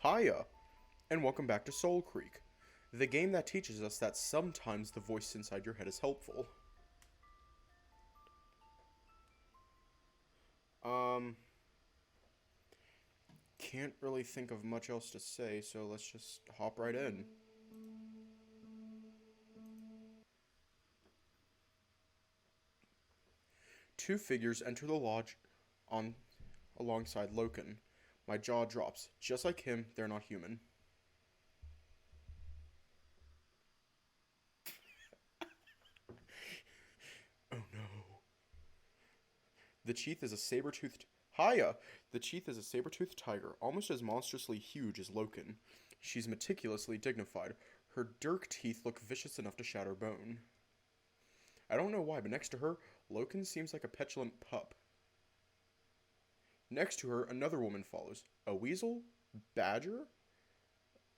Hiya, and welcome back to Soulcreek, the game that teaches us that sometimes the voice inside your head is helpful. Um, can't really think of much else to say, so let's just hop right in. Two figures enter the lodge on alongside Loken. My jaw drops. Just like him, they're not human. Oh no. The chief is a saber-toothed Hiya! The chief is a saber-toothed tiger, almost as monstrously huge as Loken. She's meticulously dignified. Her dirk teeth look vicious enough to shatter bone. I don't know why, but next to her, Loken seems like a petulant pup. Next to her, another woman follows. A weasel? Badger?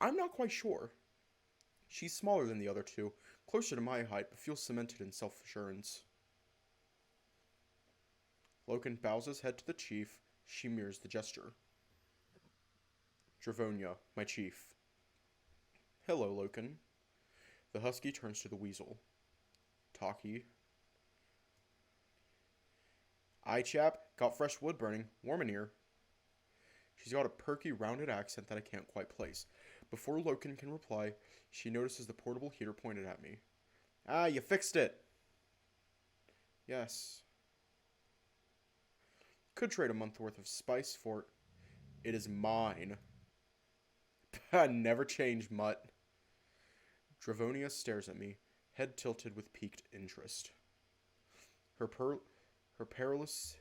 I'm not quite sure. She's smaller than the other two, closer to my height, but feels cemented in self-assurance. Loken bows his head to the chief. She mirrors the gesture. Dravonia, my chief. Hello, Loken. The husky turns to the weasel. Taki. Aye, chap. Got fresh wood burning. Warm in here. She's got a perky, rounded accent that I can't quite place. Before Loken can reply, she notices the portable heater pointed at me. Ah, you fixed it! Yes. Could trade a month worth of spice for it. It is mine. Never change, mutt. Dravonia stares at me, head tilted with piqued interest. Her perilous...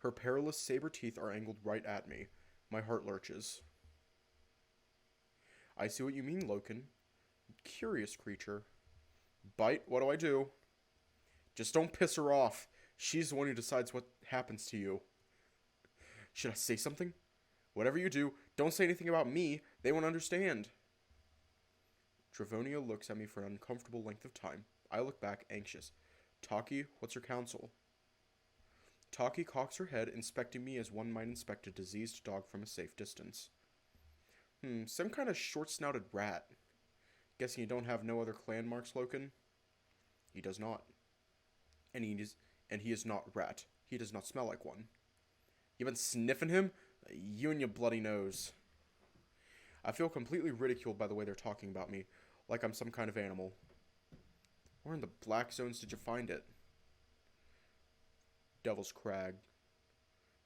Her perilous saber teeth are angled right at me. My heart lurches. I see what you mean, Loken. Curious creature. Bite, what do I do? Just don't piss her off. She's the one who decides what happens to you. Should I say something? Whatever you do, don't say anything about me. They won't understand. Dravonia looks at me for an uncomfortable length of time. I look back, anxious. Taki, what's your counsel? Taki cocks her head, inspecting me as one might inspect a diseased dog from a safe distance. Some kind of short-snouted rat. Guessing you don't have no other clan marks, Loken? He does not. And he is not rat. He does not smell like one. You been sniffing him? You and your bloody nose. I feel completely ridiculed by the way they're talking about me, like I'm some kind of animal. Where in the black zones did you find it? Devil's Crag.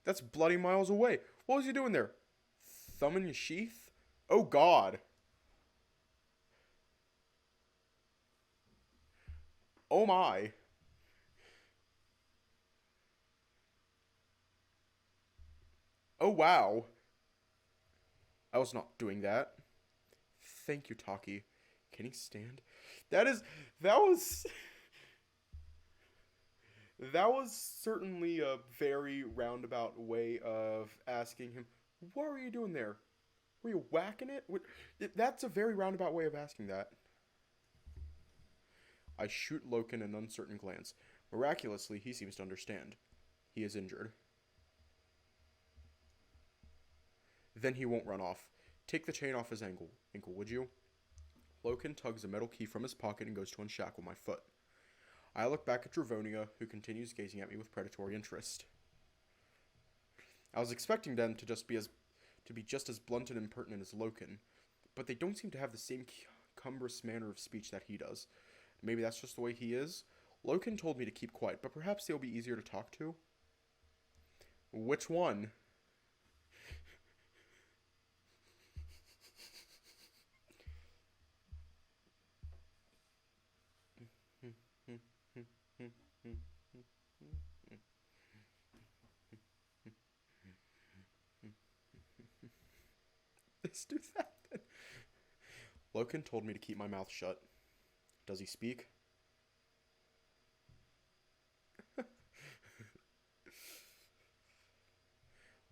That's bloody miles away. What was he doing there? Thumb in your sheath? Oh God. Oh my. Oh wow. I was not doing that. Thank you, Taki. Can he stand? That was that was certainly a very roundabout way of asking him, what were you doing there? Were you whacking it? That's a very roundabout way of asking that. I shoot Loken an uncertain glance. Miraculously, he seems to understand. He is injured. Then he won't run off. Take the chain off his ankle, would you? Loken tugs a metal key from his pocket and goes to unshackle my foot. I look back at Dravonia, who continues gazing at me with predatory interest. I was expecting them to be just as blunt and impertinent as Loken, but they don't seem to have the same cumbrous manner of speech that he does. Maybe that's just the way he is. Loken told me to keep quiet, but perhaps they'll be easier to talk to. Which one? Let's do that then. Loken told me to keep my mouth shut. Does he speak?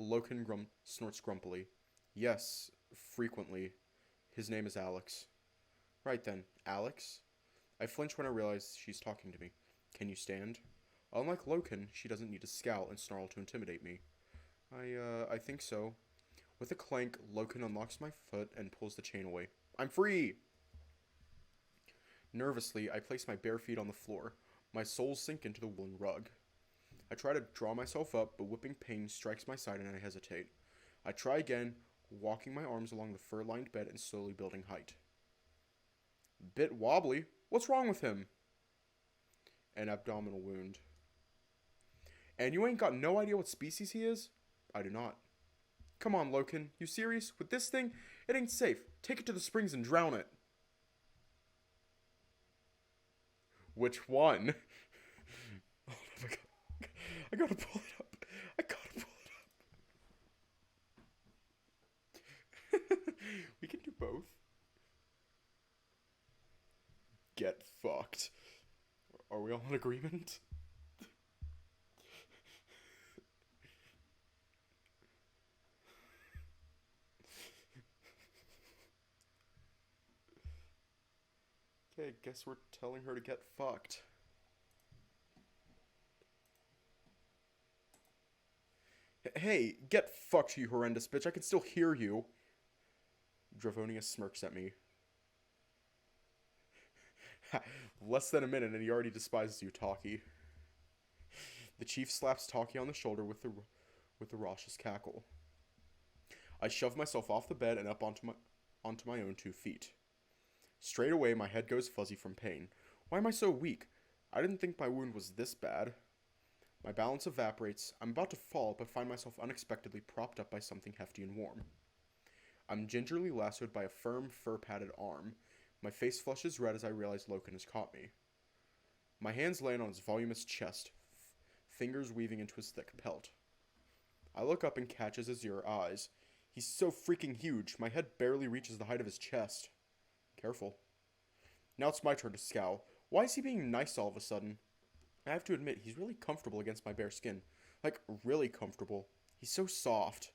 Loken snorts grumpily. Yes, frequently. His name is Alex. Right then, Alex? I flinch when I realize she's talking to me. Can you stand? Unlike Loken, she doesn't need to scowl and snarl to intimidate me. I think so. With a clank, Loken unlocks my foot and pulls the chain away. I'm free! Nervously, I place my bare feet on the floor. My soles sink into the woolen rug. I try to draw myself up, but whipping pain strikes my side and I hesitate. I try again, walking my arms along the fur-lined bed and slowly building height. Bit wobbly? What's wrong with him? An abdominal wound. And you ain't got no idea what species he is? I do not. Come on, Loken. You serious? With this thing? It ain't safe. Take it to the springs and drown it. Which one? Oh my god. I gotta pull it up. I gotta pull it up. We can do both. Get fucked. Are we all in agreement? Okay, guess we're telling her to get fucked. Hey, get fucked, you horrendous bitch. I can still hear you. Dravonia smirks at me. Less than a minute and he already despises you, Taki. The chief slaps Taki on the shoulder with the raucous cackle. I shove myself off the bed and up onto my own 2 feet. Straight away, my head goes fuzzy from pain. Why am I so weak? I didn't think my wound was this bad. My balance evaporates. I'm about to fall, but find myself unexpectedly propped up by something hefty and warm. I'm gingerly lassoed by a firm, fur-padded arm. My face flushes red as I realize Loken has caught me. My hands land on his voluminous chest, fingers weaving into his thick pelt. I look up and catch his azure eyes. He's so freaking huge, my head barely reaches the height of his chest. Careful. Now it's my turn to scowl. Why is he being nice all of a sudden? I have to admit, he's really comfortable against my bare skin. Like, really comfortable. He's so soft.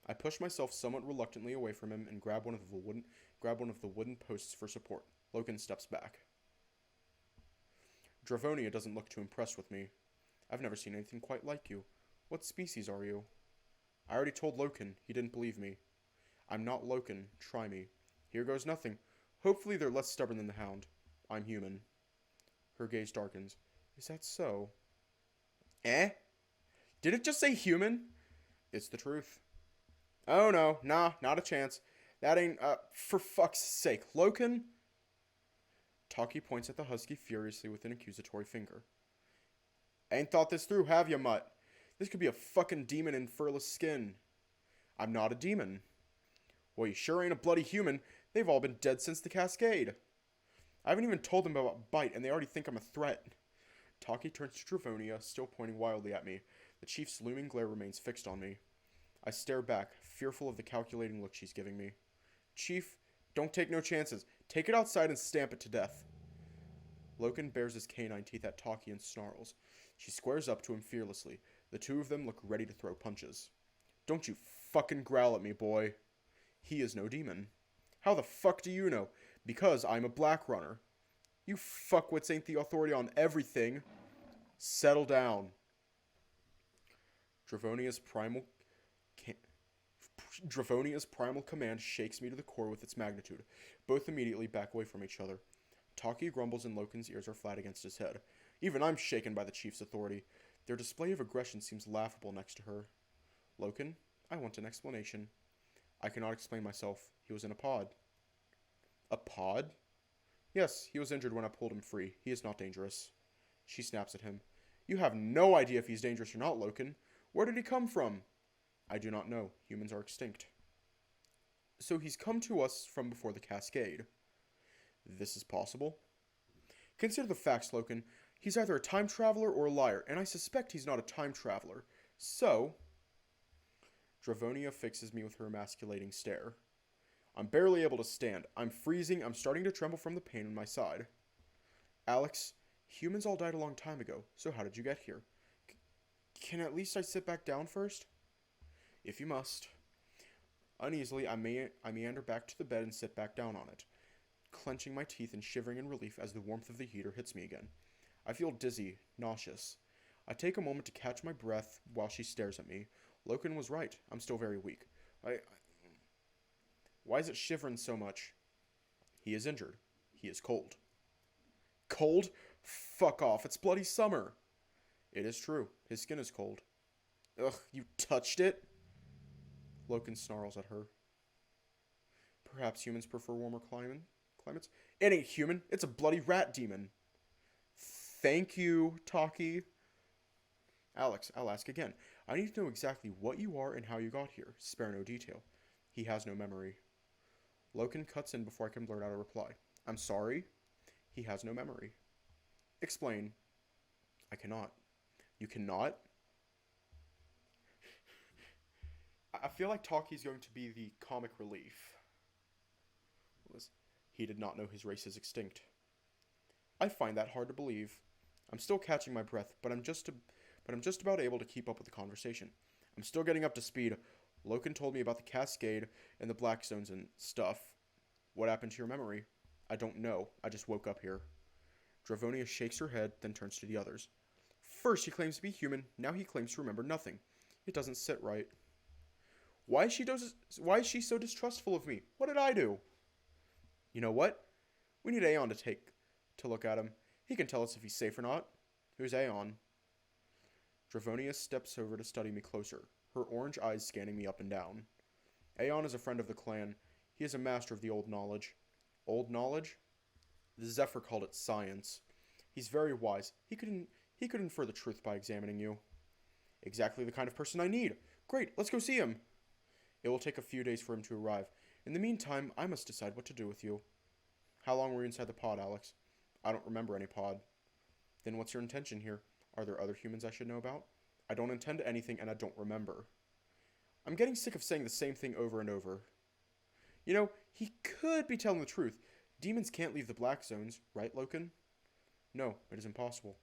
I push myself somewhat reluctantly away from him and grab one of the wooden posts for support. Loken steps back. Dravonia doesn't look too impressed with me. I've never seen anything quite like you. What species are you? I already told Loken. He didn't believe me. I'm not Loken. Try me. Here goes nothing. Hopefully they're less stubborn than the hound. I'm human. Her gaze darkens. Is that so? Eh? Did it just say human? It's the truth. Oh no, nah, not a chance. That ain't, for fuck's sake. Loken? Taki points at the husky furiously with an accusatory finger. Ain't thought this through, have ya, mutt? This could be a fucking demon in furless skin. I'm not a demon. Well, you sure ain't a bloody human. They've all been dead since the Cascade. I haven't even told them about Bite, and they already think I'm a threat. Taki turns to Dravonia, still pointing wildly at me. The chief's looming glare remains fixed on me. I stare back, fearful of the calculating look she's giving me. Chief, don't take no chances. Take it outside and stamp it to death. Loken bares his canine teeth at Taki and snarls. She squares up to him fearlessly. The two of them look ready to throw punches. Don't you fucking growl at me, boy. He is no demon. How the fuck do you know? Because I'm a black runner. You fuckwits ain't the authority on everything. Settle down. Dravonia's primal command shakes me to the core with its magnitude. Both immediately back away from each other. Taki grumbles and Loken's ears are flat against his head. Even I'm shaken by the chief's authority. Their display of aggression seems laughable next to her. Loken, I want an explanation. I cannot explain myself. He was in a pod. A pod? Yes, he was injured when I pulled him free. He is not dangerous. She snaps at him. You have no idea if he's dangerous or not, Loken. Where did he come from? I do not know. Humans are extinct. So he's come to us from before the Cascade. This is possible. Consider the facts, Loken. He's either a time traveler or a liar, and I suspect he's not a time traveler. So... Dravonia fixes me with her emasculating stare. I'm barely able to stand. I'm freezing. I'm starting to tremble from the pain in my side. Alex, humans all died a long time ago, so how did you get here? Can at least I sit back down first? If you must. Uneasily, I meander back to the bed and sit back down on it, clenching my teeth and shivering in relief as the warmth of the heater hits me again. I feel dizzy, nauseous. I take a moment to catch my breath while she stares at me. Loken was right. I'm still very weak. I Why is it shivering so much? He is injured. He is cold. Cold? Fuck off. It's bloody summer. It is true. His skin is cold. Ugh, you touched it? Loken snarls at her. Perhaps humans prefer warmer climates? It ain't human. It's a bloody rat demon. Thank you, Taki. Alex, I'll ask again. I need to know exactly what you are and how you got here. Spare no detail. He has no memory. Loken cuts in before I can blurt out a reply. I'm sorry? He has no memory. Explain. I cannot. You cannot? I feel like Taki's going to be the comic relief. He did not know his race is extinct. I find that hard to believe. I'm still catching my breath, but I'm just about able to keep up with the conversation. I'm still getting up to speed. Loken told me about the Cascade and the Black Stones and stuff. What happened to your memory? I don't know. I just woke up here. Dravonia shakes her head, then turns to the others. First he claims to be human, now he claims to remember nothing. It doesn't sit right. Why is she so distrustful of me? What did I do? You know what? We need Aeon to look at him. He can tell us if he's safe or not. Who's Aeon? Dravonia steps over to study me closer, her orange eyes scanning me up and down. Aeon is a friend of the clan. He is a master of the old knowledge. Old knowledge? The Zephyr called it science. He's very wise. He could infer the truth by examining you. Exactly the kind of person I need. Great, let's go see him. It will take a few days for him to arrive. In the meantime, I must decide what to do with you. How long were you inside the pod, Alex? I don't remember any pod. Then what's your intention here? Are there other humans I should know about? I don't intend anything and I don't remember. I'm getting sick of saying the same thing over and over. You know, he could be telling the truth. Demons can't leave the black zones, right, Loken? No, it is impossible.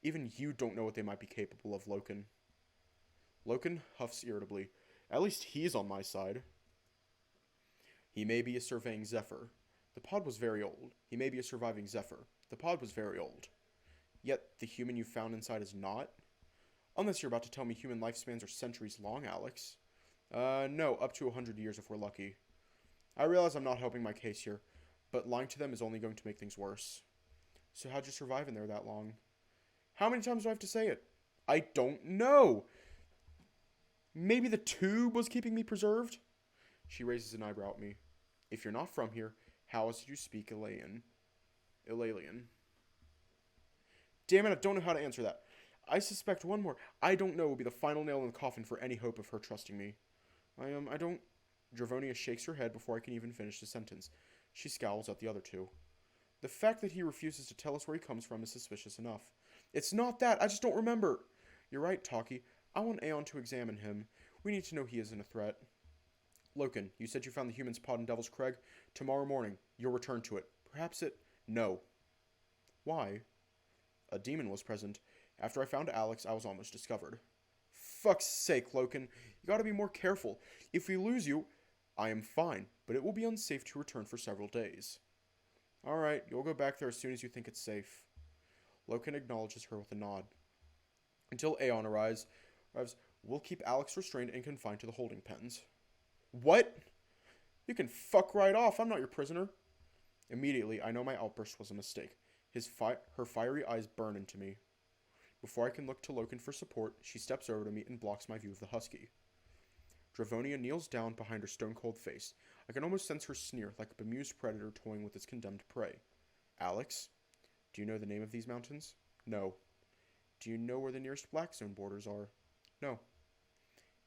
Even you don't know what they might be capable of, Loken. Loken huffs irritably. At least he's on my side. He may be a surveying Zephyr. The pod was very old. He may be a surviving Zephyr. The pod was very old. Yet the human you found inside is not? Unless you're about to tell me human lifespans are centuries long, Alex. No, up to 100 years if we're lucky. I realize I'm not helping my case here, but lying to them is only going to make things worse. So how'd you survive in there that long? How many times do I have to say it? I don't know! Maybe the tube was keeping me preserved? She raises an eyebrow at me. If you're not from here, how else did you speak Ilalian? Damn it, I don't know how to answer that. I suspect one more. I don't know will be the final nail in the coffin for any hope of her trusting me. I don't... Dravonia shakes her head before I can even finish the sentence. She scowls at the other two. The fact that he refuses to tell us where he comes from is suspicious enough. It's not that, I just don't remember. You're right, Taki. I want Aeon to examine him. We need to know he isn't a threat. Loken, you said you found the human's pod in Devil's Crag. Tomorrow morning, you'll return to it. Perhaps it... No. Why? A demon was present. After I found Alex, I was almost discovered. Fuck's sake, Loken. You gotta be more careful. If we lose you, I am fine, but it will be unsafe to return for several days. Alright, you'll go back there as soon as you think it's safe. Loken acknowledges her with a nod. Until Aeon arrives, we'll keep Alex restrained and confined to the holding pens. What? You can fuck right off. I'm not your prisoner. Immediately, I know my outburst was a mistake. Her fiery eyes burn into me. Before I can look to Loken for support, she steps over to me and blocks my view of the husky. Dravonia kneels down behind her stone-cold face. I can almost sense her sneer, like a bemused predator toying with its condemned prey. Alex, do you know the name of these mountains? No. Do you know where the nearest black zone borders are? No.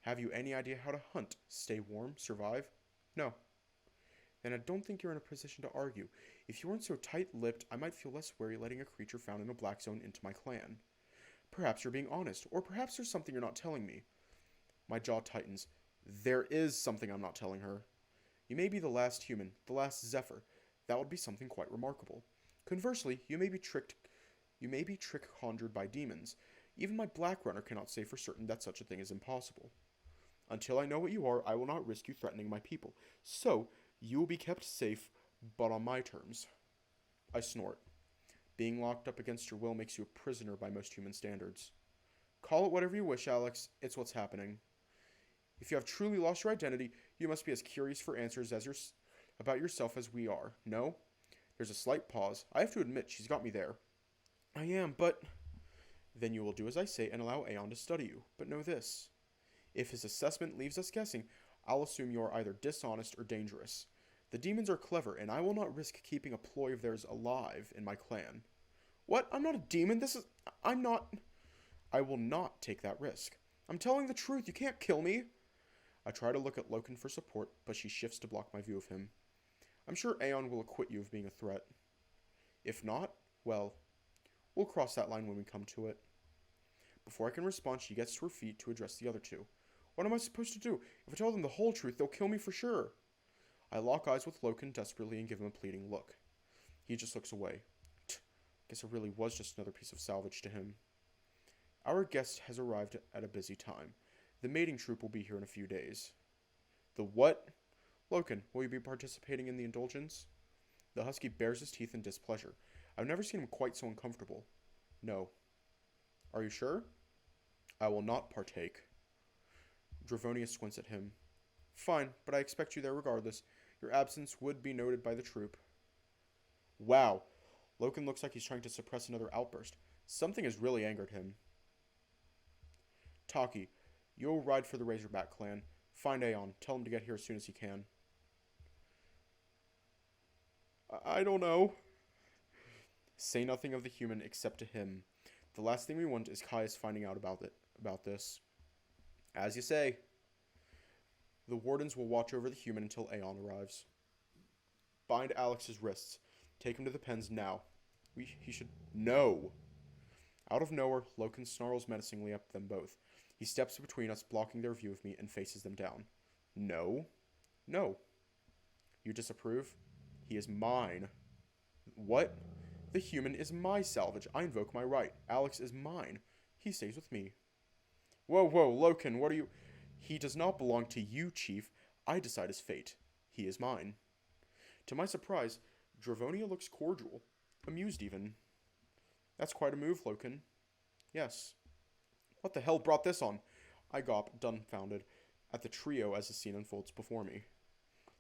Have you any idea how to hunt, stay warm, survive? No. Then I don't think you're in a position to argue. If you weren't so tight-lipped, I might feel less wary letting a creature found in a black zone into my clan. Perhaps you're being honest, or perhaps there's something you're not telling me. My jaw tightens. There is something I'm not telling her. You may be the last human, the last Zephyr. That would be something quite remarkable. Conversely, you may be trick conjured by demons. Even my Black Runner cannot say for certain that such a thing is impossible. Until I know what you are, I will not risk you threatening my people. So, you will be kept safe, but on my terms. I snort. Being locked up against your will makes you a prisoner by most human standards. Call it whatever you wish, Alex. It's what's happening. If you have truly lost your identity, you must be as curious for answers about yourself as we are. No? There's a slight pause. I have to admit, she's got me there. I am, but... Then you will do as I say and allow Aeon to study you. But know this. If his assessment leaves us guessing, I'll assume you are either dishonest or dangerous. The demons are clever, and I will not risk keeping a ploy of theirs alive in my clan. What? I'm not a demon. I'm not... I will not take that risk. I'm telling the truth. You can't kill me. I try to look at Loken for support, but she shifts to block my view of him. I'm sure Aeon will acquit you of being a threat. If not, well, we'll cross that line when we come to it. Before I can respond, she gets to her feet to address the other two. What am I supposed to do? If I tell them the whole truth, they'll kill me for sure. I lock eyes with Loken desperately and give him a pleading look. He just looks away. Guess it really was just another piece of salvage to him. Our guest has arrived at a busy time. The mating troop will be here in a few days. The what? Loken, will you be participating in the indulgence? The husky bares his teeth in displeasure. I've never seen him quite so uncomfortable. No. Are you sure? I will not partake. Dravonia squints at him. Fine, but I expect you there regardless. Your absence would be noted by the troop. Wow. Loken looks like he's trying to suppress another outburst. Something has really angered him. Taki, you'll ride for the Razorback clan. Find Aeon. Tell him to get here as soon as he can. I don't know. Say nothing of the human except to him. The last thing we want is Caius finding out about this. As you say. The wardens will watch over the human until Aeon arrives. Bind Alex's wrists. Take him to the pens now. He should... No! Out of nowhere, Loken snarls menacingly at them both. He steps between us, blocking their view of me, and faces them down. No. No. You disapprove? He is mine. What? The human is my salvage. I invoke my right. Alex is mine. He stays with me. Whoa, Loken, what are you... He does not belong to you, Chief. I decide his fate. He is mine. To my surprise, Dravonia looks cordial. Amused, even. That's quite a move, Loken. Yes. What the hell brought this on? I gawp, dumbfounded, at the trio as the scene unfolds before me.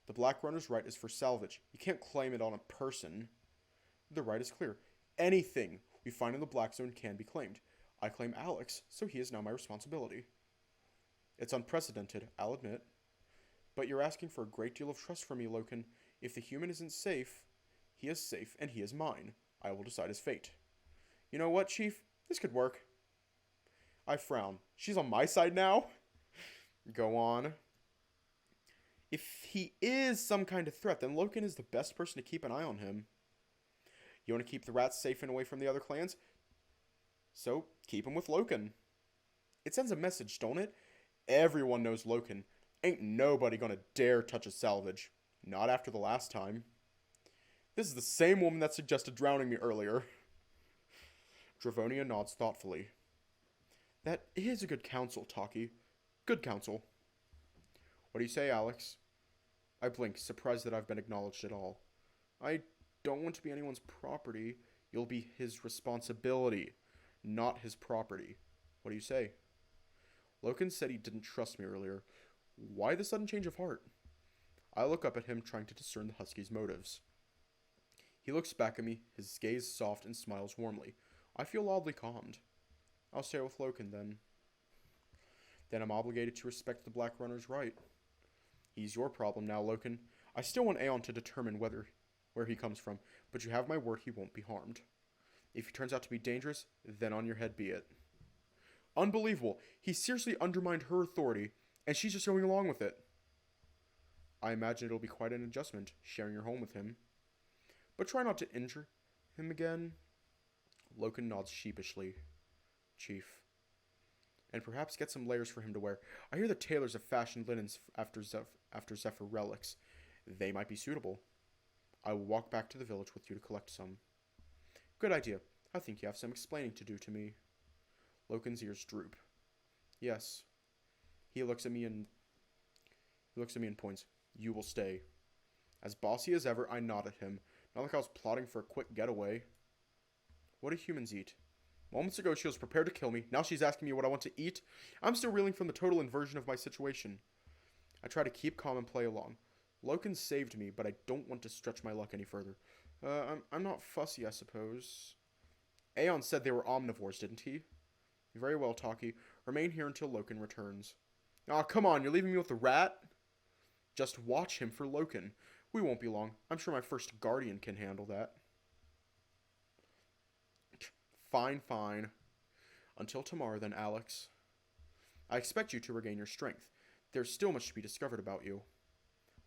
The Black Runner's right is for salvage. You can't claim it on a person. The right is clear. Anything we find in the Black Zone can be claimed. I claim Alex, so he is now my responsibility. It's unprecedented, I'll admit. But you're asking for a great deal of trust from me, Loken. If the human isn't safe, he is safe, and he is mine. I will decide his fate. You know what, Chief? This could work. I frown. She's on my side now? Go on. If he is some kind of threat, then Loken is the best person to keep an eye on him. You want to keep the rats safe and away from the other clans? So, keep him with Loken. It sends a message, don't it? Everyone knows Loken. Ain't nobody gonna dare touch a salvage. Not after the last time. This is the same woman that suggested drowning me earlier. Dravonia nods thoughtfully. That is a good counsel, Taki. Good counsel. What do you say, Alex? I blink, surprised that I've been acknowledged at all. I don't want to be anyone's property. You'll be his responsibility, not his property. What do you say? Loken said he didn't trust me earlier. Why the sudden change of heart? I look up at him, trying to discern the husky's motives. He looks back at me, his gaze soft, and smiles warmly. I feel oddly calmed. I'll stay with Loken, then. Then I'm obligated to respect the Black Runner's right. He's your problem now, Loken. I still want Aeon to determine where he comes from, but you have my word he won't be harmed. If he turns out to be dangerous, then on your head be it. Unbelievable. He seriously undermined her authority, and she's just going along with it. I imagine it'll be quite an adjustment, sharing your home with him. But try not to injure him again. Loken nods sheepishly. Chief. And perhaps get some layers for him to wear. I hear the tailors have fashioned linens after Zephyr relics. They might be suitable. I will walk back to the village with you to collect some. Good idea. I think you have some explaining to do to me. Loken's ears droop. Yes. He looks at me and points. You will stay. As bossy as ever, I nod at him. Not like I was plotting for a quick getaway. What do humans eat? Moments ago, she was prepared to kill me. Now she's asking me what I want to eat. I'm still reeling from the total inversion of my situation. I try to keep calm and play along. Loken saved me, but I don't want to stretch my luck any further. I'm not fussy, I suppose. Aeon said they were omnivores, didn't he? Very well, Taki. Remain here until Loken returns. Aw, come on, you're leaving me with the rat? Just watch him for Loken. We won't be long. I'm sure my first guardian can handle that. Fine, fine. Until tomorrow, then, Alex. I expect you to regain your strength. There's still much to be discovered about you.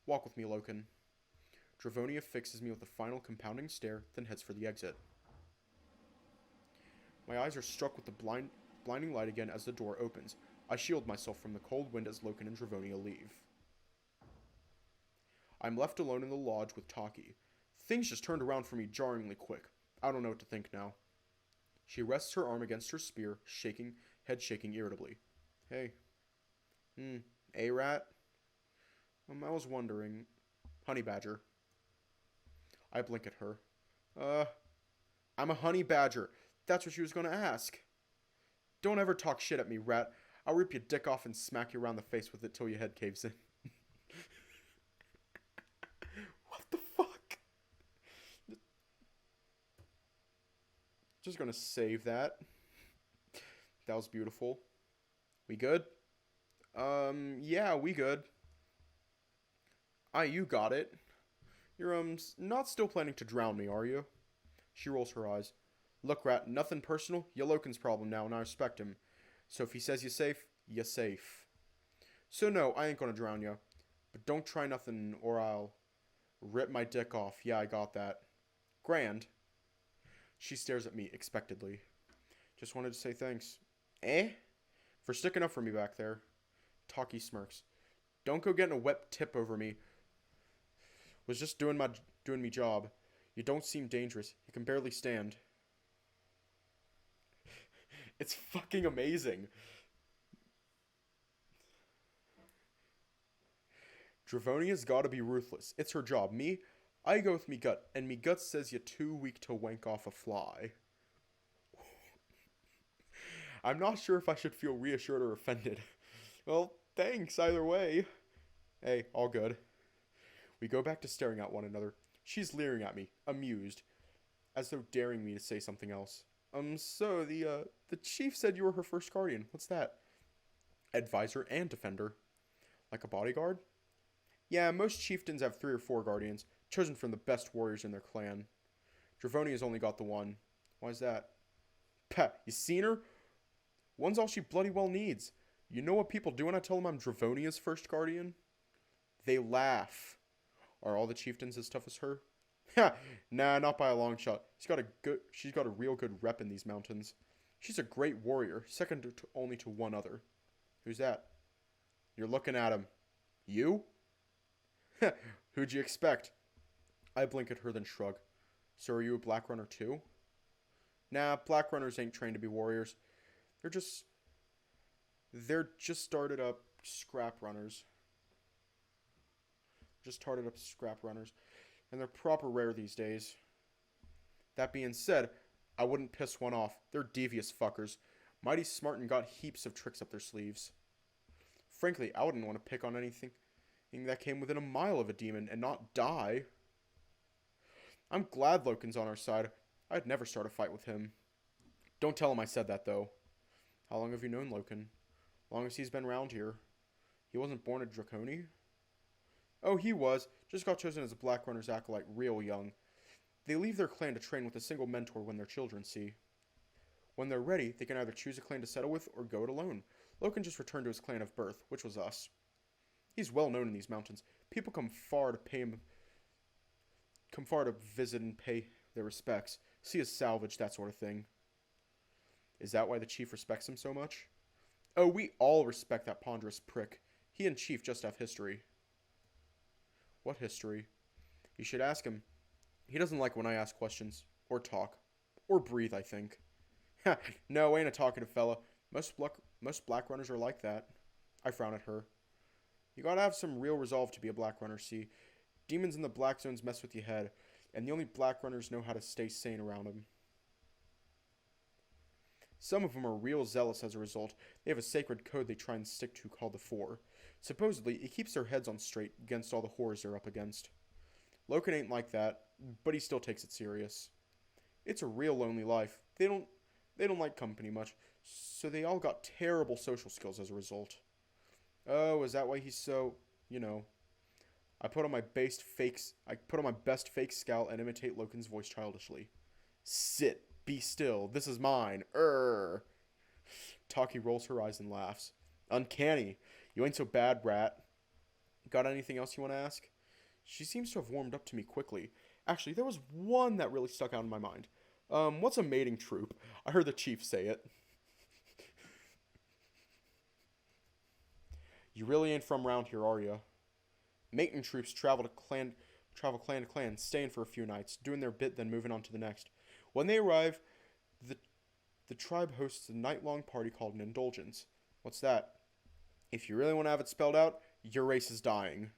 Walk with me, Loken. Dravonia fixes me with a final compounding stare, then heads for the exit. My eyes are struck with the blinding light again as the door opens. I shield myself from the cold wind as Loken and Dravonia leave. I'm left alone in the lodge with Taki. Things just turned around for me jarringly quick. I don't know what to think now. She rests her arm against her spear, head shaking irritably. Hey. A-rat? I was wondering. Honey badger. I blink at her. I'm a honey badger. That's what she was going to ask. Don't ever talk shit at me, rat. I'll rip your dick off and smack you around the face with it till your head caves in. What the fuck? Just gonna save that. That was beautiful. We good? Yeah, we good. You got it. You're, not still planning to drown me, are you? She rolls her eyes. Look, rat, nothing personal. You're Loken's problem now, and I respect him. So if he says you're safe, you're safe. So no, I ain't gonna drown you. But don't try nothing, or I'll rip my dick off. Yeah, I got that. Grand. She stares at me expectantly. Just wanted to say thanks. For sticking up for me back there. Taki smirks. Don't go getting a wet tip over me. Was just doing me job. You don't seem dangerous. You can barely stand. It's fucking amazing. Dravonia's gotta be ruthless. It's her job. Me, I go with me gut, and me gut says you're too weak to wank off a fly. I'm not sure if I should feel reassured or offended. Well, thanks either way. Hey, all good. We go back to staring at one another. She's leering at me, amused, as though daring me to say something else. So the chief said you were her first guardian. What's that? Advisor and defender. Like a bodyguard? Yeah, most chieftains have 3 or 4 guardians, chosen from the best warriors in their clan. Dravonia's only got the one. Why's that? Pah, you seen her? One's all she bloody well needs. You know what people do when I tell them I'm Dravonia's first guardian? They laugh. Are all the chieftains as tough as her? Ha! Nah, not by a long shot. She's got a real good rep in these mountains. She's a great warrior, second only to one other. Who's that? You're looking at him. You? Who'd you expect? I blink at her, then shrug. So are you a black runner too? Nah, black runners ain't trained to be warriors. They're just started up scrap runners. And they're proper rare these days. That being said, I wouldn't piss one off. They're devious fuckers. Mighty smart and got heaps of tricks up their sleeves. Frankly, I wouldn't want to pick on anything that came within a mile of a demon and not die. I'm glad Loken's on our side. I'd never start a fight with him. Don't tell him I said that, though. How long have you known Loken? Long as he's been around here. He wasn't born a Draconi? Oh, he was. Just got chosen as a Black Runner's acolyte real young. They leave their clan to train with a single mentor when their children see. When they're ready, they can either choose a clan to settle with or go it alone. Loken just returned to his clan of birth, which was us. He's well known in these mountains. People come far to visit and pay their respects, see his salvage, that sort of thing. Is that why the chief respects him so much? Oh, we all respect that ponderous prick. He and Chief just have history. What history? You should ask him. He doesn't like when I ask questions, or talk, or breathe, I think. Ha, no, ain't a talkative fella. Most black runners are like that. I frown at her. You gotta have some real resolve to be a black runner, see. Demons in the black zones mess with your head, and the only black runners know how to stay sane around them. Some of them are real zealous as a result. They have a sacred code they try and stick to called the Four. Supposedly, it keeps their heads on straight against all the horrors they're up against. Loken ain't like that, but he still takes it serious. It's a real lonely life. They don't like company much, so they all got terrible social skills as a result. Oh, is that why he's so, you know. I put on my best fake scowl and imitate Loken's voice childishly. Sit, be still, this is mine. Taki rolls her eyes and laughs. Uncanny. You ain't so bad, rat. Got anything else you want to ask? She seems to have warmed up to me quickly. Actually, there was one that really stuck out in my mind. What's a mating troop? I heard the chief say it. You really ain't from round here, are ya? Mating troops travel clan to clan, staying for a few nights, doing their bit, then moving on to the next. When they arrive, the tribe hosts a night-long party called an indulgence. What's that? If you really want to have it spelled out, your race is dying.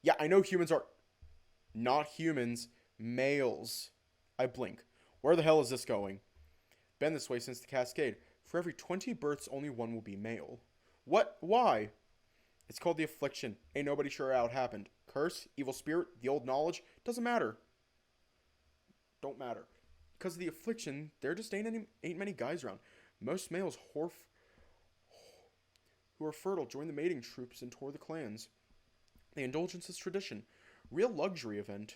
Yeah, I know humans are... Not humans, males. I blink. Where the hell is this going? Been this way since the Cascade. For every 20 births, only one will be male. What? Why? It's called the Affliction. Ain't nobody sure how it happened. Curse, evil spirit, the old knowledge, doesn't matter. Don't matter. Because of the Affliction, there just ain't many guys around. Most males who are fertile join the mating troops and tour the clans. The indulgence is tradition. Real luxury event.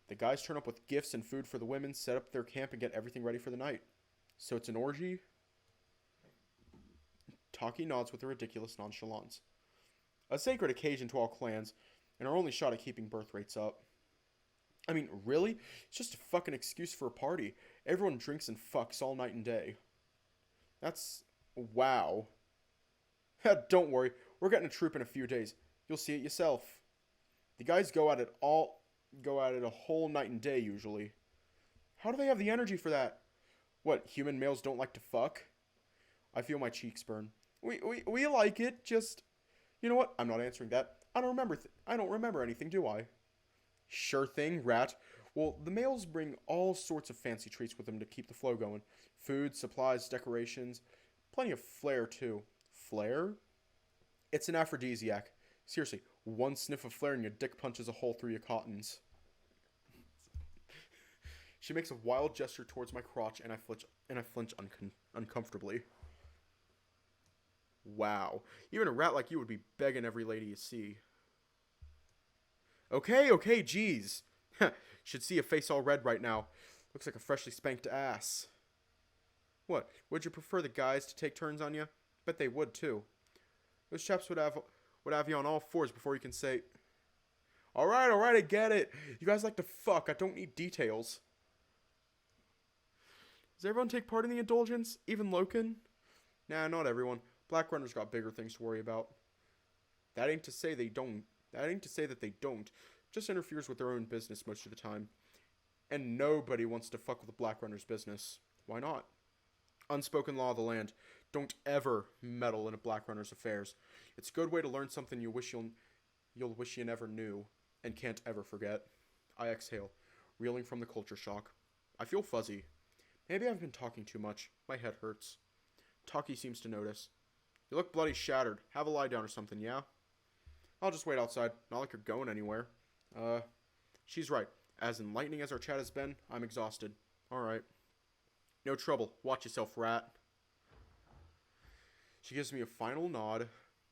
The guys turn up with gifts and food for the women, set up their camp, and get everything ready for the night. So it's an orgy? Taki nods with a ridiculous nonchalance. A sacred occasion to all clans, and our only shot at keeping birth rates up. I mean, really? It's just a fucking excuse for a party. Everyone drinks and fucks all night and day. That's... wow. Don't worry, we're getting a troop in a few days. You'll see it yourself. The guys go at it a whole night and day, usually. How do they have the energy for that? What, human males don't like to fuck? I feel my cheeks burn. We like it, just... You know what? I'm not answering that. I don't remember anything, do I? Sure thing, rat. Well, the males bring all sorts of fancy treats with them to keep the flow going. Food, supplies, decorations. Plenty of flair, too. Flair? It's an aphrodisiac. Seriously, one sniff of flair and your dick punches a hole through your cottons. She makes a wild gesture towards my crotch, and I flinch uncomfortably. Wow. Even a rat like you would be begging every lady you see. Okay, jeez. Should see a face all red right now. Looks like a freshly spanked ass. What, would you prefer the guys to take turns on you? Bet they would, too. Those chaps would have you on all fours before you can say, Alright, I get it. You guys like to fuck, I don't need details. Does everyone take part in the indulgence? Even Loken? Nah, not everyone. Black Runners got bigger things to worry about. That ain't to say that they don't. Just interferes with their own business most of the time. And nobody wants to fuck with the Black Runners' business. Why not? Unspoken law of the land. Don't ever meddle in a Black Runner's affairs. It's a good way to learn something you'll wish you never knew and can't ever forget. I exhale, reeling from the culture shock. I feel fuzzy. Maybe I've been talking too much. My head hurts. Taki seems to notice. You look bloody shattered. Have a lie down or something, yeah? I'll just wait outside. Not like you're going anywhere. She's right. As enlightening as our chat has been, I'm exhausted. Alright. No trouble. Watch yourself, rat. She gives me a final nod,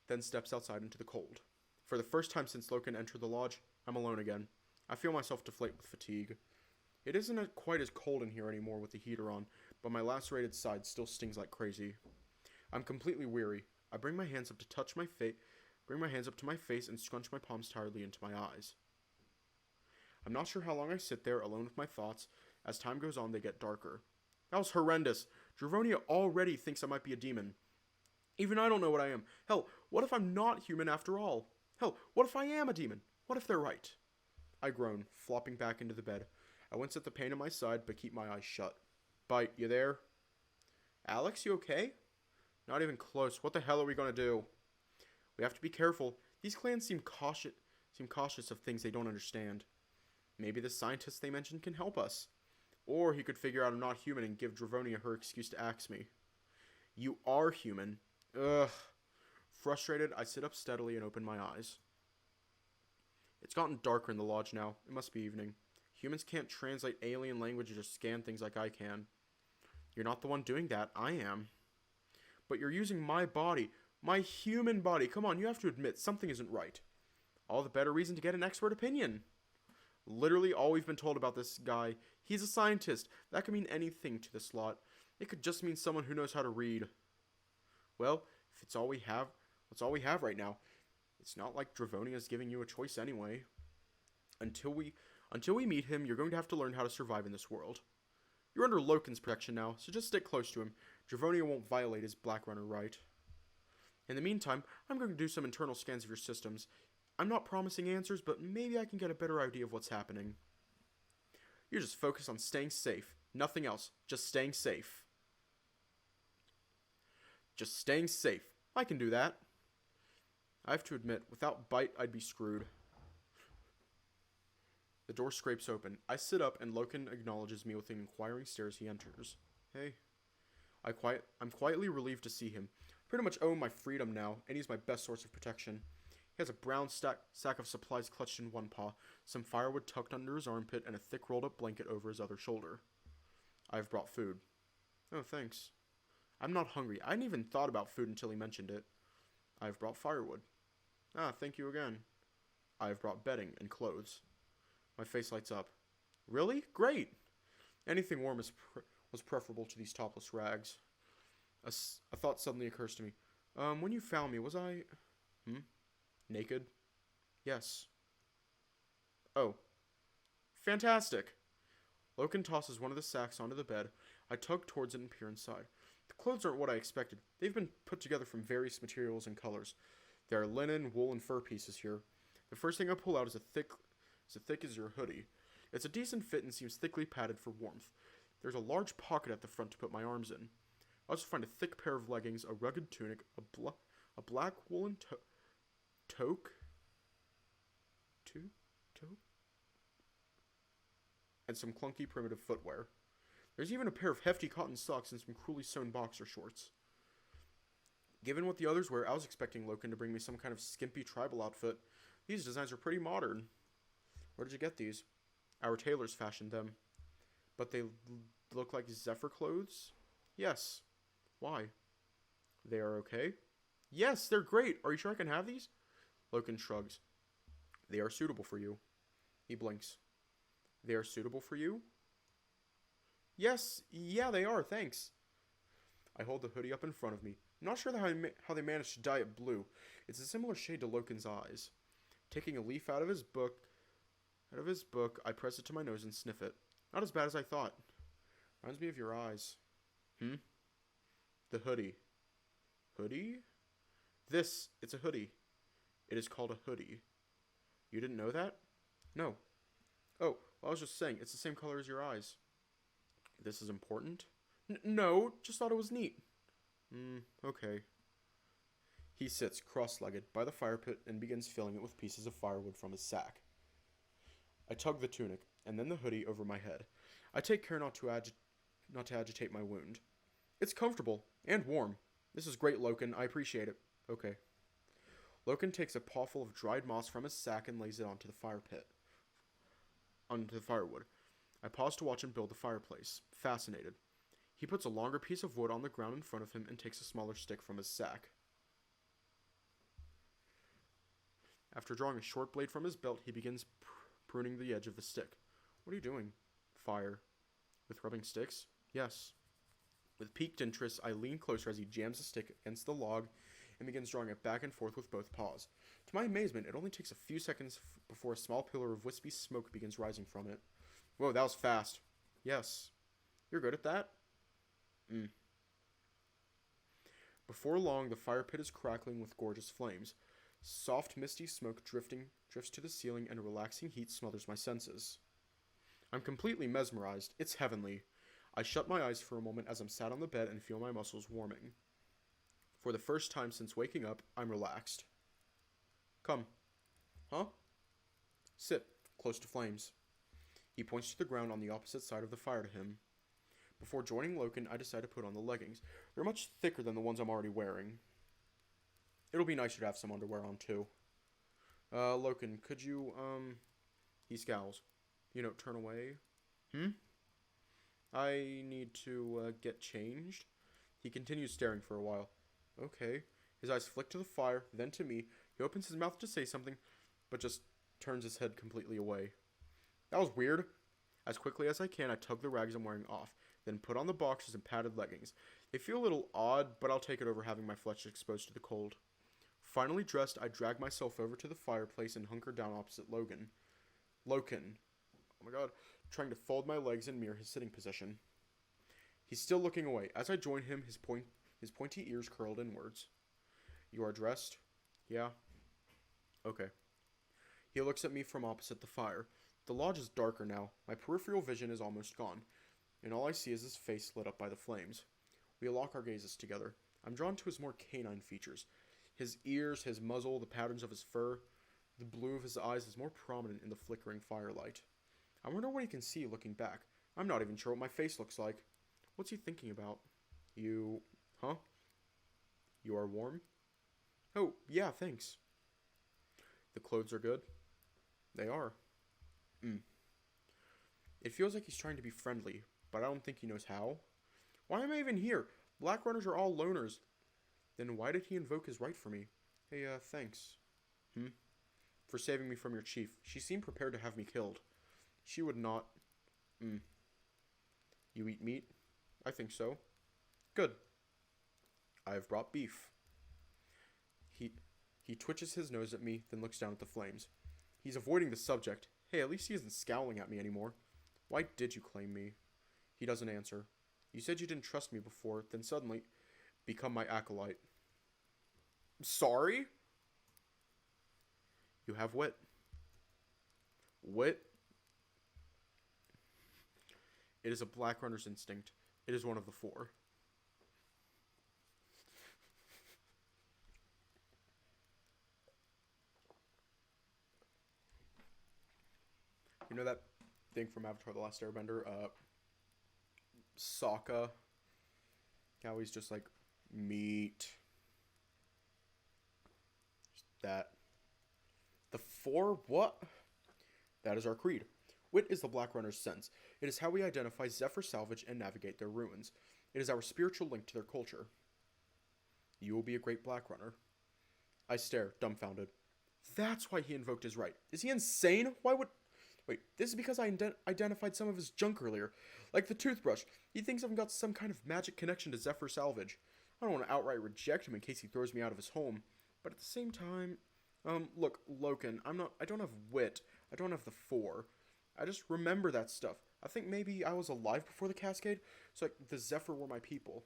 then steps outside into the cold. For the first time since Loken entered the lodge, I'm alone again. I feel myself deflate with fatigue. It isn't quite as cold in here anymore with the heater on, but my lacerated side still stings like crazy. I'm completely weary. I bring my hands up to my face and scrunch my palms tiredly into my eyes. I'm not sure how long I sit there alone with my thoughts. As time goes on, they get darker. That was horrendous. Dravonia already thinks I might be a demon. Even I don't know what I am. Hell, what if I'm not human after all? Hell, what if I am a demon? What if they're right? I groan, flopping back into the bed. I wince at the pain in my side, but keep my eyes shut. Bite, you there? Alex, you okay? Not even close. What the hell are we gonna do? We have to be careful. These clans seem cautious of things they don't understand. Maybe the scientists they mentioned can help us. Or he could figure out I'm not human and give Dravonia her excuse to axe me. You are human. Ugh. Frustrated, I sit up steadily and open my eyes. It's gotten darker in the lodge now. It must be evening. Humans can't translate alien language or just scan things like I can. You're not the one doing that. I am. But you're using my body. My human body. Come on, you have to admit something isn't right. All the better reason to get an expert opinion. Literally all we've been told about this guy. He's a scientist. That could mean anything to this lot. It could just mean someone who knows how to read. Well, if it's all we have, that's all we have right now. It's not like Dravonia's giving you a choice anyway. Until we meet him, you're going to have to learn how to survive in this world. You're under Loken's protection now, so just stick close to him. Dravonia won't violate his Black Runner right. In the meantime, I'm going to do some internal scans of your systems. I'm not promising answers, but maybe I can get a better idea of what's happening. You're just focused on staying safe. Nothing else. Just staying safe. Just staying safe. I can do that. I have to admit, without Bite, I'd be screwed. The door scrapes open. I sit up and Loken acknowledges me with an inquiring stare as he enters. Hey. I'm quietly relieved to see him. Pretty much owe him my freedom now, and he's my best source of protection. He has a brown sack of supplies clutched in one paw, some firewood tucked under his armpit, and a thick rolled up blanket over his other shoulder. I've brought food. Oh, thanks. I'm not hungry. I hadn't even thought about food until he mentioned it. I've brought firewood. Ah, thank you again. I've brought bedding and clothes. My face lights up. Really? Great! Anything warm was preferable to these topless rags. A thought suddenly occurs to me. When you found me, was I... Naked? Yes. Oh. Fantastic! Loken tosses one of the sacks onto the bed. I tug towards it and peer inside. The clothes aren't what I expected. They've been put together from various materials and colors. There are linen, wool, and fur pieces here. The first thing I pull out is as thick as your hoodie. It's a decent fit and seems thickly padded for warmth. There's a large pocket at the front to put my arms in. I also find a thick pair of leggings, a rugged tunic, a black woolen toque, and some clunky primitive footwear. There's even a pair of hefty cotton socks and some cruelly sewn boxer shorts. Given what the others wear, I was expecting Loken to bring me some kind of skimpy tribal outfit. These designs are pretty modern. Where did you get these? Our tailors fashioned them. But they look like Zephyr clothes? Yes. Why? They are okay? Yes, they're great. Are you sure I can have these? Loken shrugs. They are suitable for you. He blinks. They are suitable for you? Yes, yeah, they are, thanks. I hold the hoodie up in front of me. I'm not sure how they managed to dye it blue. It's a similar shade to Loken's eyes. Taking a leaf out of his book, I press it to my nose and sniff it. Not as bad as I thought. Reminds me of your eyes. The hoodie. Hoodie? It's a hoodie. It is called a hoodie. You didn't know that? No. Oh, well, I was just saying, it's the same color as your eyes. This is important? No, just thought it was neat. Okay. He sits, cross-legged, by the fire pit and begins filling it with pieces of firewood from his sack. I tug the tunic, and then the hoodie over my head. I take care not to agitate my wound. It's comfortable, and warm. This is great, Loken. I appreciate it. Okay. Loken takes a pawful of dried moss from his sack and lays it onto the firewood. I pause to watch him build the fireplace, fascinated. He puts a longer piece of wood on the ground in front of him and takes a smaller stick from his sack. After drawing a short blade from his belt, he begins pruning the edge of the stick. What are you doing? Fire. With rubbing sticks? Yes. With piqued interest, I lean closer as he jams the stick against the log and begins drawing it back and forth with both paws. To my amazement, it only takes a few seconds before a small pillar of wispy smoke begins rising from it. Whoa, that was fast. Yes. You're good at that? Before long, the fire pit is crackling with gorgeous flames. Soft, misty smoke drifts to the ceiling, and a relaxing heat smothers my senses. I'm completely mesmerized. It's heavenly. I shut my eyes for a moment as I'm sat on the bed and feel my muscles warming. For the first time since waking up, I'm relaxed. Come. Huh? Sit, close to flames. He points to the ground on the opposite side of the fire to him. Before joining Loken, I decide to put on the leggings. They're much thicker than the ones I'm already wearing. It'll be nicer to have some underwear on, too. Loken, could you, He scowls. Turn away? I need to, get changed? He continues staring for a while. Okay. His eyes flick to the fire, then to me. He opens his mouth to say something, but just turns his head completely away. That was weird. As quickly as I can, I tug the rags I'm wearing off, then put on the boxers and padded leggings. They feel a little odd, but I'll take it over having my flesh exposed to the cold. Finally dressed, I drag myself over to the fireplace and hunker down opposite Loken. Oh my god. Trying to fold my legs and mirror his sitting position. He's still looking away. As I join him, his pointy ears curled inwards. You are dressed? Yeah. Okay. He looks at me from opposite the fire. The lodge is darker now. My peripheral vision is almost gone, and all I see is his face lit up by the flames. We lock our gazes together. I'm drawn to his more canine features. His ears, his muzzle, the patterns of his fur. The blue of his eyes is more prominent in the flickering firelight. I wonder what he can see looking back. I'm not even sure what my face looks like. What's he thinking about? Huh? You are warm? Oh, yeah, thanks. The clothes are good? They are. It feels like he's trying to be friendly, but I don't think he knows how. Why am I even here? Black runners are all loners. Then why did he invoke his right for me? Hey, thanks. For saving me from your chief. She seemed prepared to have me killed. She would not. You eat meat? I think so. Good. I have brought beef. He twitches his nose at me, then looks down at the flames. He's avoiding the subject. Hey, at least he isn't scowling at me anymore. Why did you claim me? He doesn't answer. You said you didn't trust me before, then suddenly become my acolyte. Sorry? You have wit. Wit? It is a black runner's instinct. It is one of the four. You know that thing from Avatar The Last Airbender? Sokka. How he's just like, meat. Just that. The four? What? That is our creed. Wit is the Black Runner's sense. It is how we identify Zephyr Salvage and navigate their ruins. It is our spiritual link to their culture. You will be a great Black Runner. I stare, dumbfounded. That's why he invoked his right. Is he insane? Why would... Wait, this is because I identified some of his junk earlier. Like the toothbrush. He thinks I've got some kind of magic connection to Zephyr Salvage. I don't want to outright reject him in case he throws me out of his home. But at the same time... look, Loken, I don't have wit. I don't have the four. I just remember that stuff. I think maybe I was alive before the cascade, so like the Zephyr were my people.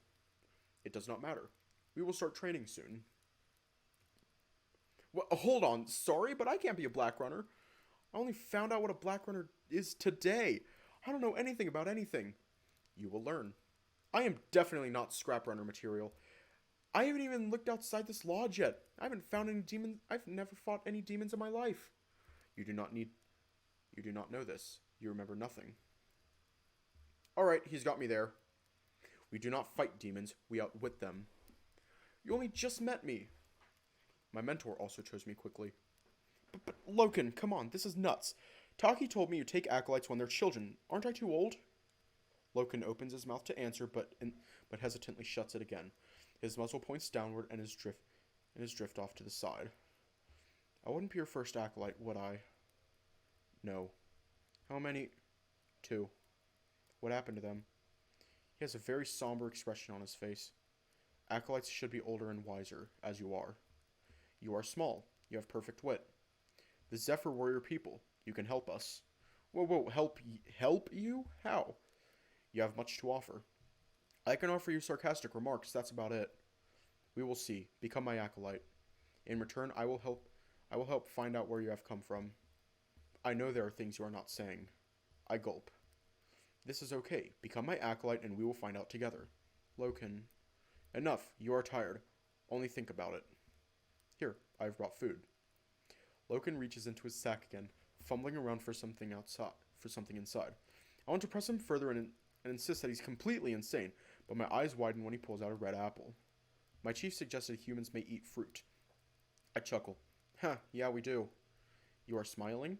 It does not matter. We will start training soon. Well, hold on. Sorry, but I can't be a Black Runner. I only found out what a Black Runner is today. I don't know anything about anything. You will learn. I am definitely not scrap runner material. I haven't even looked outside this lodge yet. I haven't found any demons. I've never fought any demons in my life. You do not know this. You remember nothing. Alright, he's got me there. We do not fight demons. We outwit them. You only just met me. My mentor also chose me quickly. But Loken, come on, this is nuts. Taki told me you take acolytes when they're children. Aren't I too old? Loken opens his mouth to answer, but hesitantly shuts it again. His muzzle points downward and his drift off to the side. I wouldn't be your first acolyte, would I? No. How many? 2. What happened to them? He has a very somber expression on his face. Acolytes should be older and wiser, as you are. You are small. You have perfect wit. The Zephyr warrior people. You can help us. Whoa, help you? How? You have much to offer. I can offer you sarcastic remarks, that's about it. We will see. Become my acolyte. In return, I will help find out where you have come from. I know there are things you are not saying. I gulp. This is okay. Become my acolyte and we will find out together. Loken. Enough. You are tired. Only think about it. Here, I have brought food. Loken reaches into his sack again, fumbling around for something for something inside. I want to press him further and insist that he's completely insane, but my eyes widen when he pulls out a red apple. My chief suggested humans may eat fruit. I chuckle. Huh, yeah, we do. You are smiling?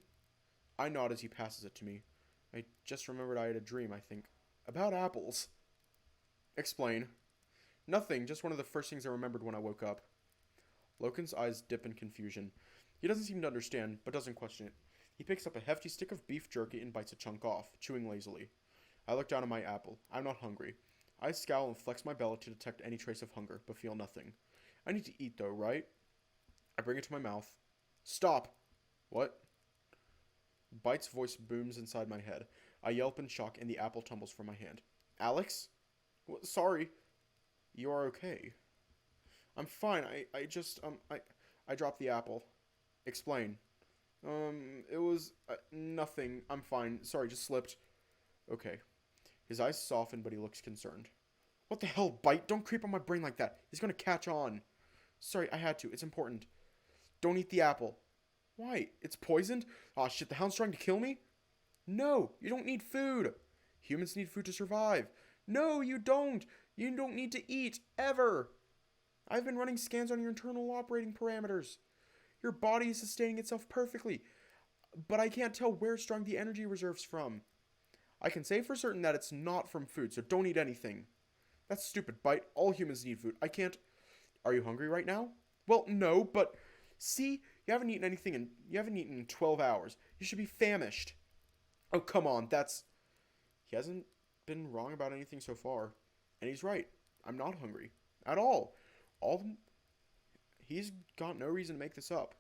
I nod as he passes it to me. I just remembered I had a dream, I think. About apples. Explain. Nothing, just one of the first things I remembered when I woke up. Loken's eyes dip in confusion. He doesn't seem to understand, but doesn't question it. He picks up a hefty stick of beef jerky and bites a chunk off, chewing lazily. I look down at my apple. I'm not hungry. I scowl and flex my belly to detect any trace of hunger, but feel nothing. I need to eat, though, right? I bring it to my mouth. Stop! What? Bite's voice booms inside my head. I yelp in shock, and the apple tumbles from my hand. Alex? Sorry. You are okay. I'm fine. I dropped the apple. Explain. It was, nothing. I'm fine. Sorry, just slipped. Okay. His eyes soften, but he looks concerned. What the hell, Bite? Don't creep on my brain like that. He's gonna catch on. Sorry, I had to. It's important. Don't eat the apple. Why? It's poisoned? Aw, shit, the hound's trying to kill me? No, you don't need food. Humans need food to survive. No, you don't. You don't need to eat, ever. I've been running scans on your internal operating parameters. Your body is sustaining itself perfectly, but I can't tell where it's drawing the energy reserves from. I can say for certain that it's not from food, so don't eat anything. That's stupid, Bite. All humans need food. I can't... Are you hungry right now? Well, no, but... See? You haven't eaten anything in 12 hours. You should be famished. Oh, come on, that's... He hasn't been wrong about anything so far. And he's right. I'm not hungry. At all. He's got no reason to make this up.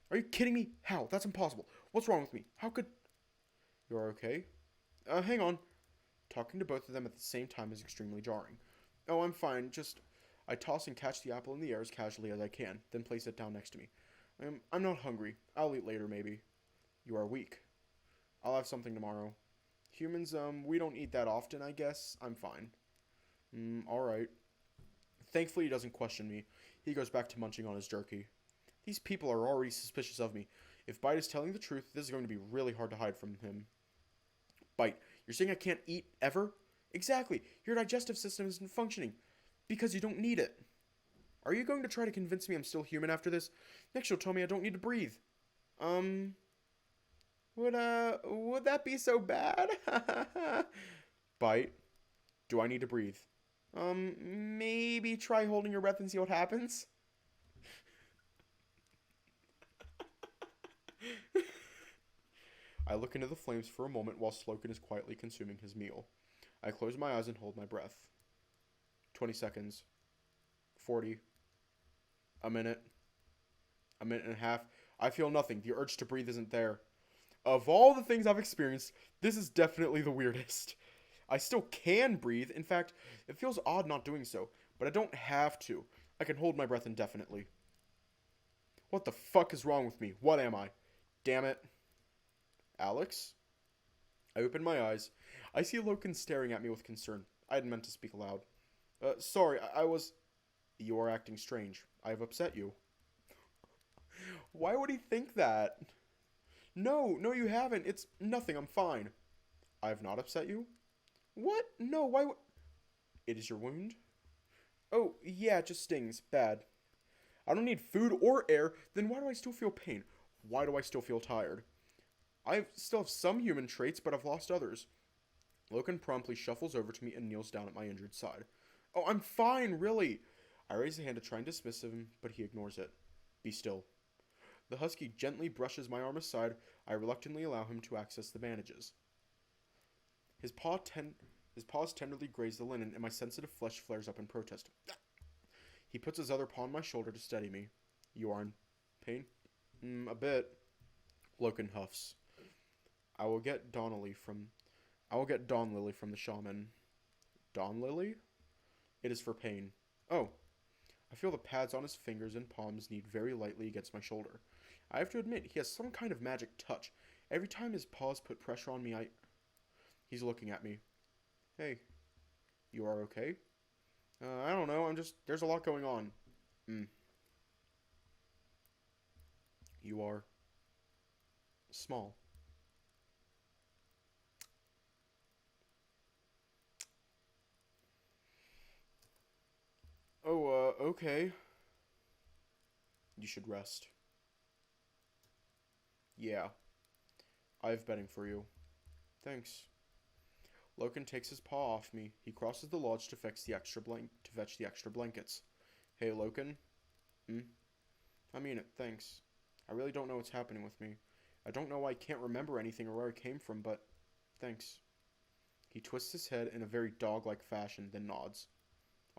Are you kidding me? How? That's impossible. What's wrong with me? How could... You're okay? Hang on. Talking to both of them at the same time is extremely jarring. Oh, I'm fine. Just... I toss and catch the apple in the air as casually as I can, then place it down next to me. I'm not hungry. I'll eat later, maybe. You are weak. I'll have something tomorrow. Humans, we don't eat that often, I guess. I'm fine. Alright. Thankfully, he doesn't question me. He goes back to munching on his jerky. These people are already suspicious of me. If Bite is telling the truth, this is going to be really hard to hide from him. Bite, you're saying I can't eat ever? Exactly. Your digestive system isn't functioning. Because you don't need it. Are you going to try to convince me I'm still human after this? Next you'll tell me I don't need to breathe. Would that be so bad? Bite, do I need to breathe? Maybe try holding your breath and see what happens? I look into the flames for a moment while Loken is quietly consuming his meal. I close my eyes and hold my breath. 20 seconds. 40. A minute. A minute and a half. I feel nothing. The urge to breathe isn't there. Of all the things I've experienced, this is definitely the weirdest. I still can breathe. In fact, it feels odd not doing so, but I don't have to. I can hold my breath indefinitely. What the fuck is wrong with me? What am I? Damn it. Alex? I open my eyes. I see Loken staring at me with concern. I hadn't meant to speak aloud. Sorry, I was... You are acting strange. I have upset you. Why would he think that? No, you haven't. It's nothing. I'm fine. I have not upset you? What? No, why would... It is your wound? Oh, yeah, it just stings. Bad. I don't need food or air. Then why do I still feel pain? Why do I still feel tired? I still have some human traits, but I've lost others. Loken promptly shuffles over to me and kneels down at my injured side. Oh, I'm fine, really. I raise a hand to try and dismiss him, but he ignores it. Be still. The husky gently brushes my arm aside. I reluctantly allow him to access the bandages. His paws tenderly graze the linen, and my sensitive flesh flares up in protest. He puts his other paw on my shoulder to steady me. You are in pain? A bit. Loken huffs. I will get Dawnlily from the shaman. Dawnlily? It is for pain. Oh. I feel the pads on his fingers and palms knead very lightly against my shoulder. I have to admit, he has some kind of magic touch. Every time his paws put pressure on me, He's looking at me. Hey. You are okay? I don't know, there's a lot going on. You are... small. Okay. You should rest. Yeah. I have bedding for you. Thanks. Loken takes his paw off me. He crosses the lodge to fetch the extra blankets. Hey, Loken. Hmm? I mean it, thanks. I really don't know what's happening with me. I don't know why I can't remember anything or where I came from, but thanks. He twists his head in a very dog-like fashion, then nods.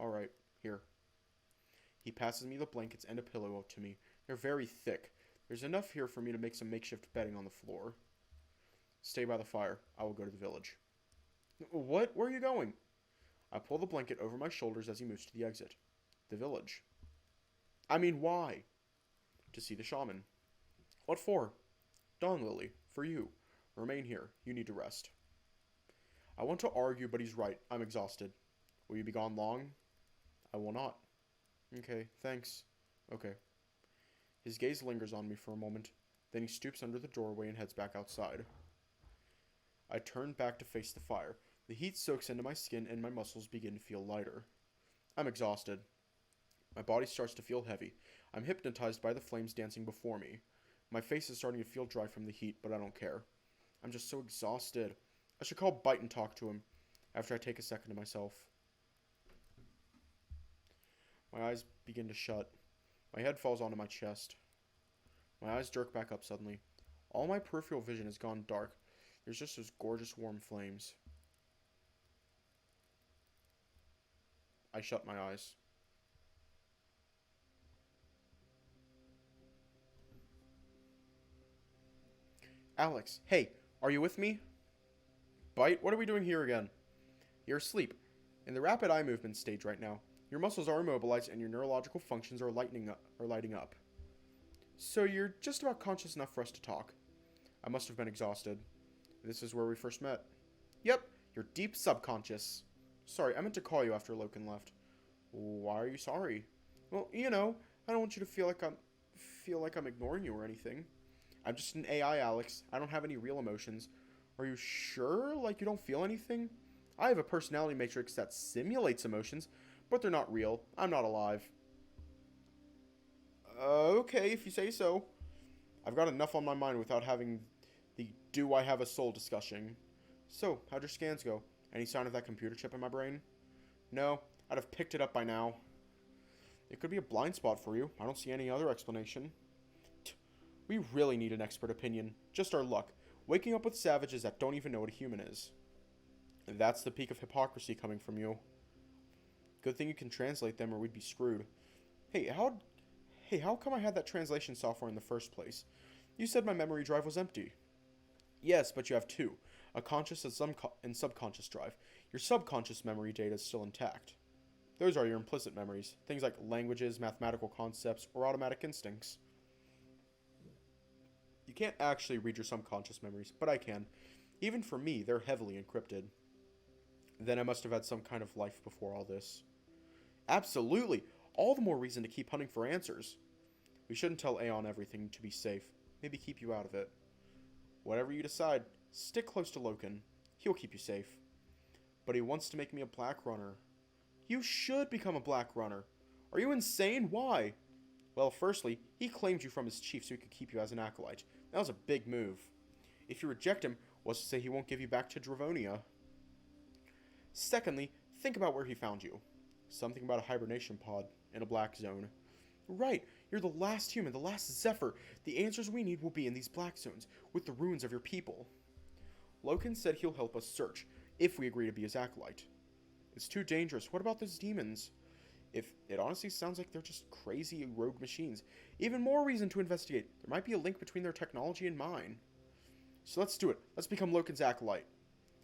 Alright, here. He passes me the blankets and a pillow to me. They're very thick. There's enough here for me to make some makeshift bedding on the floor. Stay by the fire. I will go to the village. What? Where are you going? I pull the blanket over my shoulders as he moves to the exit. The village. I mean, why? To see the shaman. What for? Dawn Lily, for you. Remain here. You need to rest. I want to argue, but he's right. I'm exhausted. Will you be gone long? I will not. Okay, thanks. Okay. His gaze lingers on me for a moment. Then he stoops under the doorway and heads back outside. I turn back to face the fire. The heat soaks into my skin and my muscles begin to feel lighter. I'm exhausted. My body starts to feel heavy. I'm hypnotized by the flames dancing before me. My face is starting to feel dry from the heat, but I don't care. I'm just so exhausted. I should call Bite and talk to him, after I take a second to myself. My eyes begin to shut. My head falls onto my chest. My eyes jerk back up suddenly. All my peripheral vision has gone dark. There's just those gorgeous warm flames. I shut my eyes. Alex, hey, are you with me? Bite, what are we doing here again? You're asleep. In the rapid eye movement stage right now. Your muscles are immobilized and your neurological functions are lighting up. So you're just about conscious enough for us to talk. I must have been exhausted. This is where we first met. Yep, you're deep subconscious. Sorry, I meant to call you after Loken left. Why are you sorry? Well, you know, I don't want you to feel like I'm ignoring you or anything. I'm just an AI, Alex. I don't have any real emotions. Are you sure? Like you don't feel anything? I have a personality matrix that simulates emotions, but they're not real. I'm not alive. Okay, if you say so. I've got enough on my mind without having the do I have a soul discussion. So, how'd your scans go? Any sign of that computer chip in my brain? No, I'd have picked it up by now. It could be a blind spot for you. I don't see any other explanation. We really need an expert opinion. Just our luck. Waking up with savages that don't even know what a human is. That's the peak of hypocrisy coming from you. Good thing you can translate them or we'd be screwed. Hey, how come I had that translation software in the first place? You said my memory drive was empty. Yes, but you have two. A conscious and subconscious drive. Your subconscious memory data is still intact. Those are your implicit memories. Things like languages, mathematical concepts, or automatic instincts. You can't actually read your subconscious memories, but I can. Even for me, they're heavily encrypted. Then I must have had some kind of life before all this. Absolutely! All the more reason to keep hunting for answers. We shouldn't tell Aeon everything to be safe. Maybe keep you out of it. Whatever you decide, stick close to Loken. He'll keep you safe. But he wants to make me a black runner. You should become a black runner. Are you insane? Why? Well, firstly, he claimed you from his chief so he could keep you as an acolyte. That was a big move. If you reject him, what's to say he won't give you back to Dravonia? Secondly, think about where he found you. Something about a hibernation pod in a black zone. Right, you're the last human, the last Zephyr. The answers we need will be in these black zones, with the ruins of your people. Loken said he'll help us search, if we agree to be his acolyte. It's too dangerous. What about those demons? If it honestly sounds like they're just crazy rogue machines. Even more reason to investigate. There might be a link between their technology and mine. So let's do it. Let's become Loken's acolyte.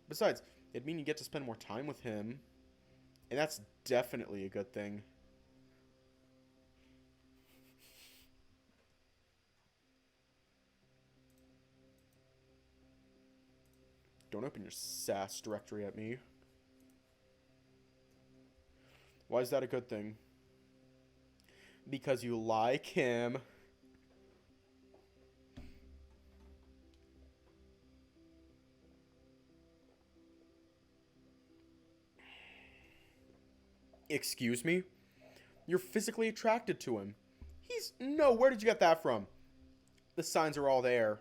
Besides, it'd mean you get to spend more time with him. And that's definitely a good thing. Don't open your SAS directory at me. Why is that a good thing? Because you like him. Excuse me? You're physically attracted to him. No, where did you get that from? The signs are all there.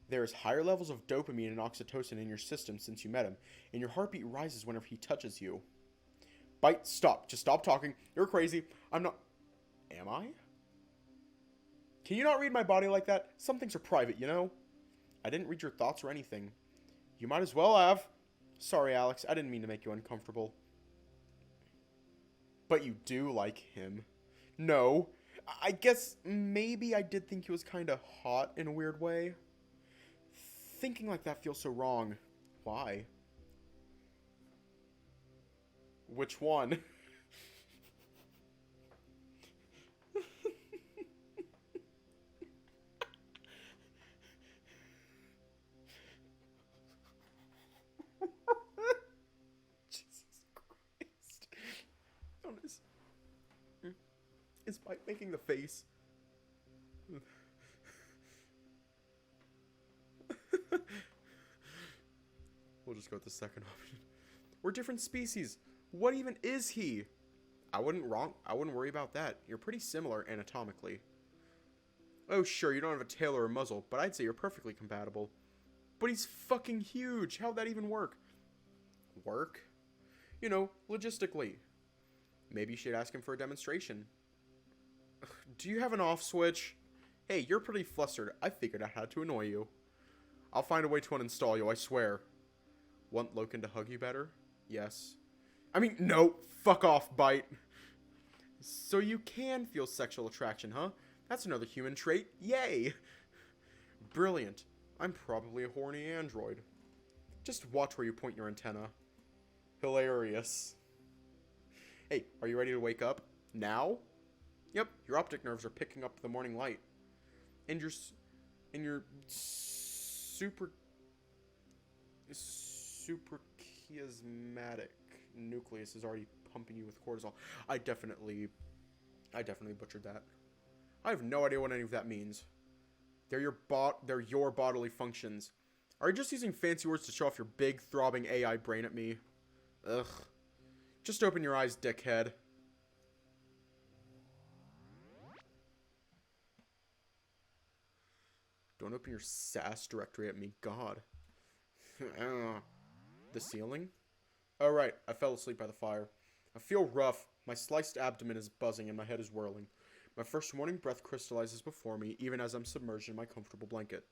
There's higher levels of dopamine and oxytocin in your system since you met him, and your heartbeat rises whenever he touches you. Bite, stop. Just stop talking. You're crazy. I'm not... Am I? Can you not read my body like that? Some things are private, you know? I didn't read your thoughts or anything. You might as well have. Sorry, Alex. I didn't mean to make you uncomfortable. But you do like him. No. I guess maybe I did think he was kind of hot in a weird way. Thinking like that feels so wrong. Why? Which one? Jesus Christ. Is Mike making the face? We'll just go with the second option. We're different species. What even is he? I wouldn't worry about that. You're pretty similar anatomically. Oh, sure, you don't have a tail or a muzzle, but I'd say you're perfectly compatible. But he's fucking huge. How'd that even work? Work? You know, logistically. Maybe you should ask him for a demonstration. Do you have an off switch? Hey, you're pretty flustered. I figured out how to annoy you. I'll find a way to uninstall you, I swear. Want Loken to hug you better? Yes. I mean, no. Fuck off, Bite. So you can feel sexual attraction, huh? That's another human trait. Yay! Brilliant. I'm probably a horny android. Just watch where you point your antenna. Hilarious. Hey, are you ready to wake up? Now? Yep, your optic nerves are picking up the morning light. And your suprachiasmatic nucleus is already pumping you with cortisol. I definitely butchered that. I have no idea what any of that means. They're your bodily functions. Are you just using fancy words to show off your big, throbbing AI brain at me? Ugh. Just open your eyes, dickhead. Don't open your sass directory at me, God. The ceiling? Oh, right. I fell asleep by the fire. I feel rough. My sliced abdomen is buzzing and my head is whirling. My first morning breath crystallizes before me, even as I'm submerged in my comfortable blanket.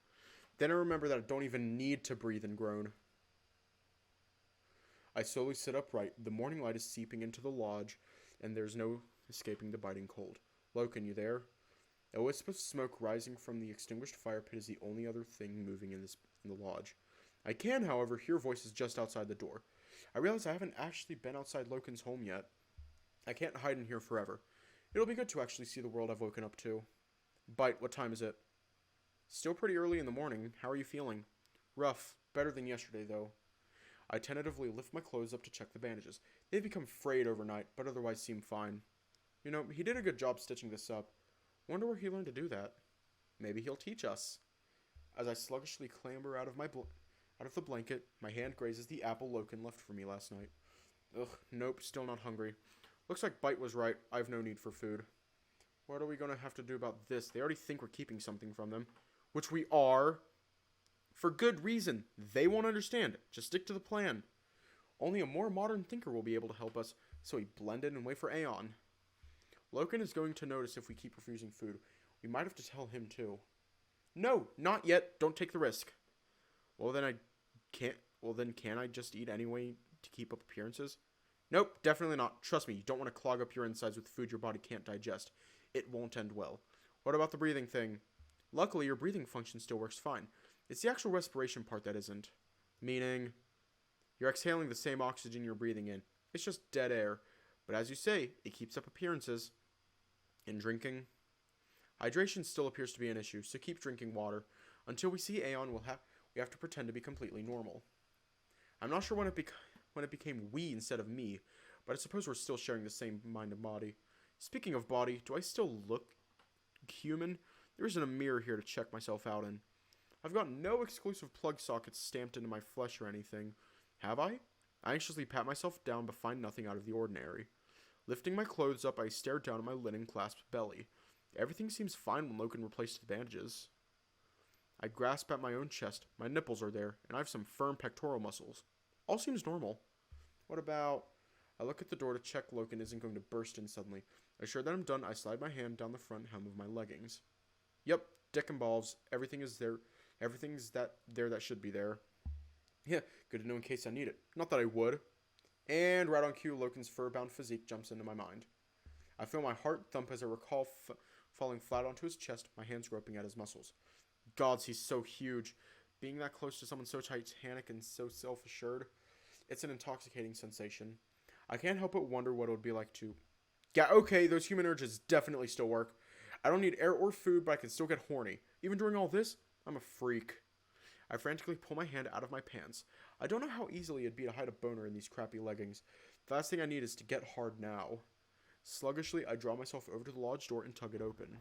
Then I remember that I don't even need to breathe and groan. I slowly sit upright. The morning light is seeping into the lodge, and there's no escaping the biting cold. Loken, you there? A wisp of smoke rising from the extinguished fire pit is the only other thing moving in the lodge. I can, however, hear voices just outside the door. I realize I haven't actually been outside Loken's home yet. I can't hide in here forever. It'll be good to actually see the world I've woken up to. Bite, what time is it? Still pretty early in the morning. How are you feeling? Rough. Better than yesterday, though. I tentatively lift my clothes up to check the bandages. They've become frayed overnight, but otherwise seem fine. You know, he did a good job stitching this up. Wonder where he learned to do that. Maybe he'll teach us. As I sluggishly clamber out of the blanket, my hand grazes the apple Loken left for me last night. Ugh, nope, still not hungry. Looks like Bite was right. I have no need for food. What are we going to have to do about this? They already think we're keeping something from them. Which we are. For good reason. They won't understand. Just stick to the plan. Only a more modern thinker will be able to help us, so we blend in and wait for Aeon. Loken is going to notice if we keep refusing food. We might have to tell him too. No, not yet. Don't take the risk. Well, then can I just eat anyway to keep up appearances? Nope, definitely not. Trust me, you don't want to clog up your insides with food your body can't digest. It won't end well. What about the breathing thing? Luckily, your breathing function still works fine. It's the actual respiration part that isn't. Meaning, you're exhaling the same oxygen you're breathing in. It's just dead air. But as you say, it keeps up appearances. In drinking, hydration still appears to be an issue, so keep drinking water. Until we see Aeon, we have to pretend to be completely normal. I'm not sure when it became we instead of me, but I suppose we're still sharing the same mind and body. Speaking of body, do I still look human? There isn't a mirror here to check myself out in. I've got no exclusive plug sockets stamped into my flesh or anything. Have I? I anxiously pat myself down but find nothing out of the ordinary. Lifting my clothes up, I stared down at my linen-clasped belly. Everything seems fine when Loken replaced the bandages. I grasp at my own chest. My nipples are there, and I have some firm pectoral muscles. All seems normal. What about... I look at the door to check Loken isn't going to burst in suddenly. Assured that I'm done, I slide my hand down the front hem of my leggings. Yep, dick and balls. Everything is there. Everything's that should be there. Yeah, good to know in case I need it. Not that I would. And right on cue, Loken's fur-bound physique jumps into my mind. I feel my heart thump as I recall falling flat onto his chest, my hands groping at his muscles. Gods, he's so huge. Being that close to someone so titanic and so self-assured, it's an intoxicating sensation. I can't help but wonder what it would be like to... Yeah, okay, those human urges definitely still work. I don't need air or food, but I can still get horny. Even during all this, I'm a freak. I frantically pull my hand out of my pants. I don't know how easily it'd be to hide a boner in these crappy leggings. The last thing I need is to get hard now. Sluggishly, I draw myself over to the lodge door and tug it open.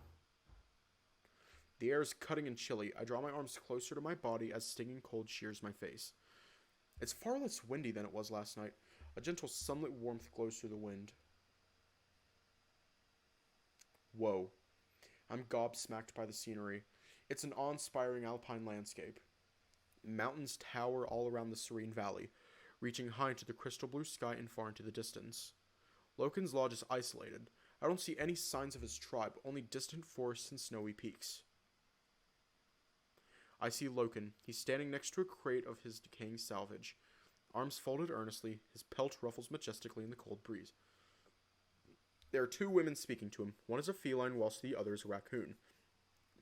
The air is cutting and chilly. I draw my arms closer to my body as stinging cold shears my face. It's far less windy than it was last night. A gentle sunlit warmth glows through the wind. Whoa. I'm gobsmacked by the scenery. It's an awe-inspiring alpine landscape. Mountains tower all around the serene valley, reaching high into the crystal blue sky and far into the distance. Loken's lodge is isolated. I don't see any signs of his tribe, only distant forests and snowy peaks. I see Loken. He's standing next to a crate of his decaying salvage. Arms folded earnestly, his pelt ruffles majestically in the cold breeze. There are two women speaking to him. One is a feline, whilst the other is a raccoon.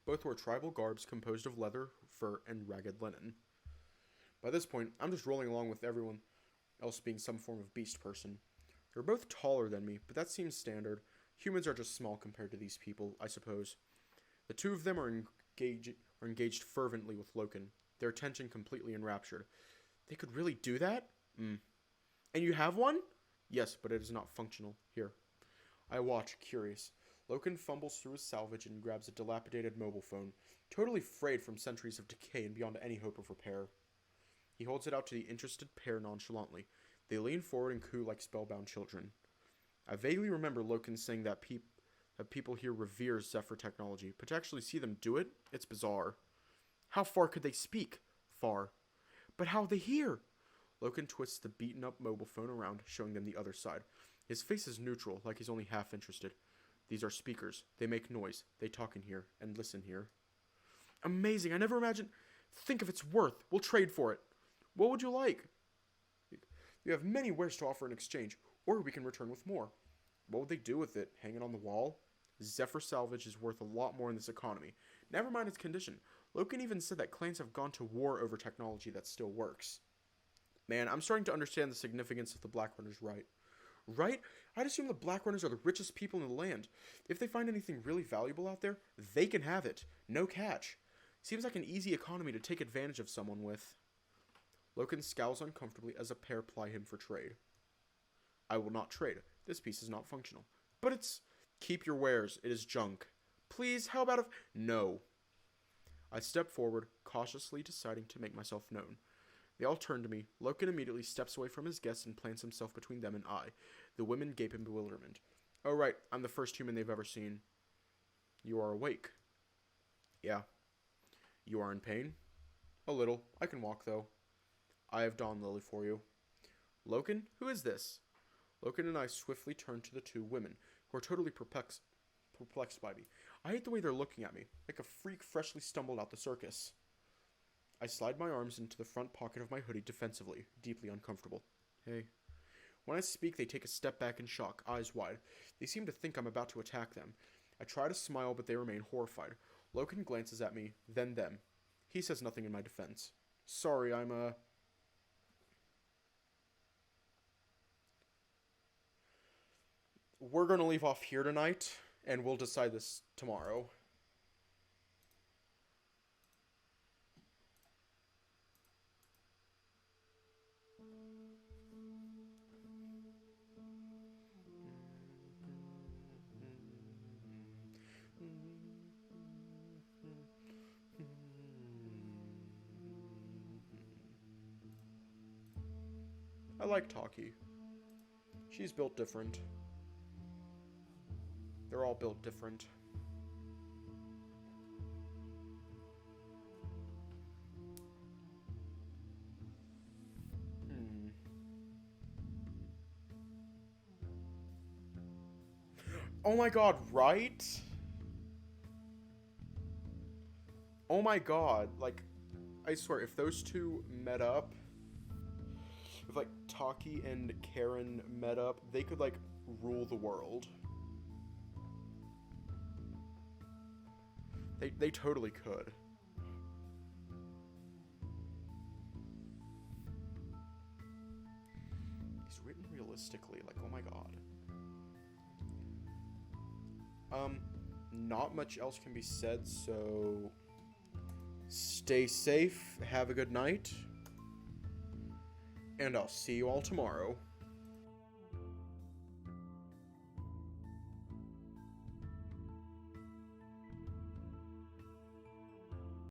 Both wear tribal garbs composed of leather, fur, and ragged linen. By this point, I'm just rolling along with everyone else being some form of beast person. They're both taller than me, but that seems standard. Humans are just small compared to these people, I suppose. The two of them are engaged fervently with Loken, their attention completely enraptured. They could really do that? And you have one? Yes, but it is not functional. Here. I watch, curious. Loken fumbles through his salvage and grabs a dilapidated mobile phone, totally frayed from centuries of decay and beyond any hope of repair. He holds it out to the interested pair nonchalantly. They lean forward and coo like spellbound children. I vaguely remember Loken saying that people here revere Zephyr technology, but to actually see them do it, it's bizarre. How far could they speak? Far. But how they hear? Loken twists the beaten-up mobile phone around, showing them the other side. His face is neutral, like he's only half interested. These are speakers. They make noise. They talk in here, and listen here. Amazing. I never imagined... Think of its worth. We'll trade for it. What would you like? You have many wares to offer in exchange, or we can return with more. What would they do with it? Hang it on the wall? Zephyr salvage is worth a lot more in this economy. Never mind its condition. Loken even said that clans have gone to war over technology that still works. Man, I'm starting to understand the significance of the Black Runners' right. Right? I'd assume the Black Runners are the richest people in the land. If they find anything really valuable out there, they can have it. No catch. Seems like an easy economy to take advantage of someone with. Loken scowls uncomfortably as a pair ply him for trade. I will not trade. This piece is not functional. But it's... Keep your wares. It is junk. Please, how about if... No. I step forward, cautiously deciding to make myself known. They all turn to me. Loken immediately steps away from his guests and plants himself between them and I. The women gape in bewilderment. Oh right, I'm the first human they've ever seen. You are awake. Yeah. You are in pain? A little. I can walk, though. I have Dawn Lily for you. Loken? Who is this? Loken and I swiftly turn to the two women, who are totally perplexed by me. I hate the way they're looking at me, like a freak freshly stumbled out the circus. I slide my arms into the front pocket of my hoodie defensively, deeply uncomfortable. Hey. When I speak, they take a step back in shock, eyes wide. They seem to think I'm about to attack them. I try to smile, but they remain horrified. Loken glances at me, then them. He says nothing in my defense. Sorry, We're gonna leave off here tonight, and we'll decide this tomorrow. I like Taki. She's built different. They're all built different. Oh my god, right? Oh my god, like, I swear, if those two met up, if, like, Taki and Karen met up, they could, like, rule the world. They totally could. He's written realistically, like, oh my god. Not much else can be said, so stay safe, have a good night, and I'll see you all tomorrow.